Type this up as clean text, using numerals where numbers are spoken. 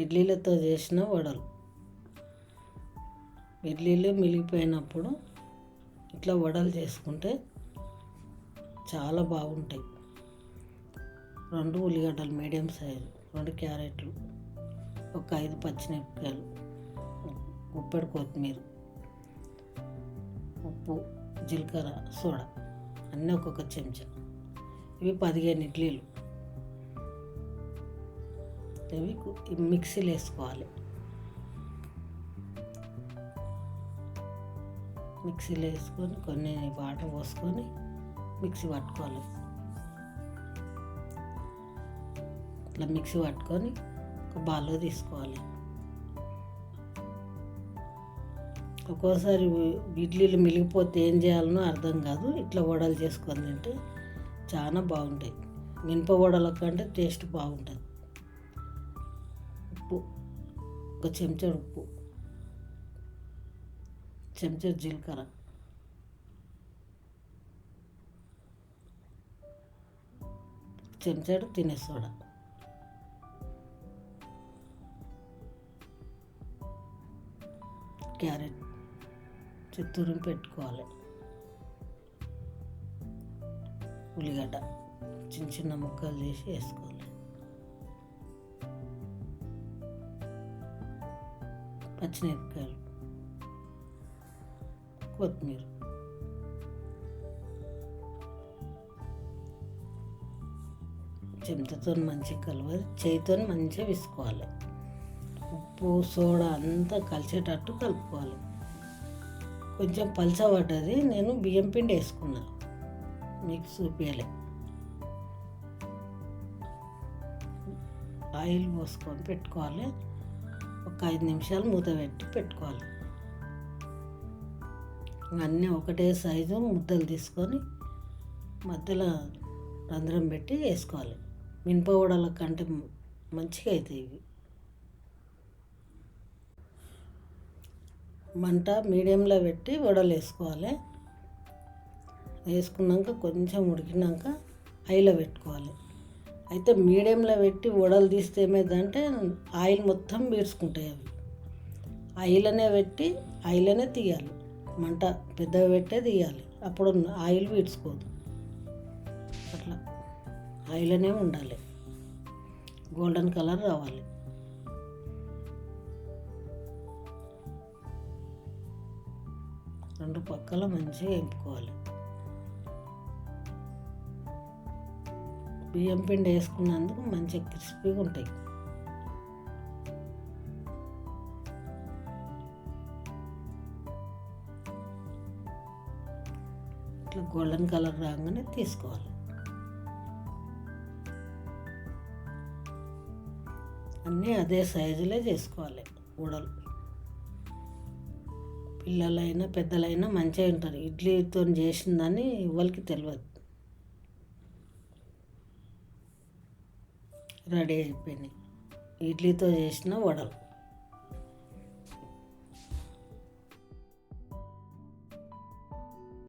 ఇడ్లీలతో చేసిన వడలు. ఇడ్లీలు మిగిలిపోయినప్పుడు ఇట్లా వడలు చేసుకుంటే చాలా బాగుంటాయి. 2 ఉల్లిగడ్డలు మీడియం సైజు, 2 క్యారెట్లు, ఒక 5 పచ్చిమిరపకాయలు, గుప్పెడు కొత్తిమీర, ఉప్పు, జీలకర్ర, సోడా అన్నీ ఒక్కొక్క చెంచా. ఇవి 15 ఇడ్లీలు. ఇవి మిక్సీలో వేసుకోవాలి. మిక్సీలో వేసుకొని కొన్ని వాటర్ పోసుకొని మిక్సీ పట్టుకోవాలి. ఇట్లా మిక్సీ పట్టుకొని ఒక బౌల్లో తీసుకోవాలి. ఒక్కోసారి ఇడ్లీలు మిగిలిపోతే ఏం చేయాలనో అర్థం కాదు. ఇట్లా వడలు చేసుకొని తింటే చాలా బాగుంటాయి. మినప వడల కంటే టేస్ట్ బాగుంటుంది. ఉప్పు, ఒక చెంచాడు ఉప్పు, చెంచాడు జీలకర్ర, చెంచాడు తినే సోడా, క్యారెట్ తురిమి పెట్టుకోవాలి, ఉల్లిగడ్డ చిన్న చిన్న ముక్కలు చేసి వేసుకోవాలి, పచ్చిమిరపకాయలు, కొత్తిమీర, చెంచాతో మంచిగా కలవాలి, చేతితో మంచిగా విసుకోవాలి. ఉప్పు సోడా అంతా కలిసేటట్టు కలుపుకోవాలి. కొంచెం పలచబడ్డది, నేను బియ్యం పిండి వేసుకున్నా, మీకు చూపించలే. ఆయిల్ పోసుకొని పెట్టుకోవాలి. ఒక 5 నిమిషాలు మూత పెట్టి పెట్టుకోవాలి. అన్నీ ఒకటే సైజు ముద్దలు తీసుకొని మధ్యలో రంధ్రం పెట్టి వేసుకోవాలి. మినప వడల కంటే మంచిగా అవుతాయి ఇవి. మంట మీడియంలో పెట్టి వడలు వేసుకోవాలి. వేసుకున్నాక కొంచెం ఉడికినాక హైలో పెట్టుకోవాలి. అయితే మీడియంలో పెట్టి వడలు తీస్తే ఏమైందంటే ఆయిల్ మొత్తం పీల్చుకుంటాయి అవి. ఆయిల్లోనే పెట్టి ఆయిల్లోనే తీయాలి. మంట పెద్దగా పెట్టే తీయాలి, అప్పుడు ఆయిల్ పీల్చుకోదు. అట్లా ఆయిల్లోనే ఉండాలి. గోల్డెన్ కలర్ రావాలి. రెండు పక్కల మంచిగా వేపుకోవాలి. బియ్యం పిండి వేసుకున్నందుకు మంచిగా క్రిస్పీగా ఉంటాయి. ఇట్లా గోల్డెన్ కలర్ రాగానే తీసుకోవాలి. అన్నీ అదే సైజులో చేసుకోవాలి వడలు. పిల్లలైనా పెద్దలైనా మంచిగా ఉంటారు. ఇడ్లీతో చేసిందని ఎవరికి తెలియదు. రెడీ అయిపోయినాయి ఇడ్లీతో చేసిన వడలు.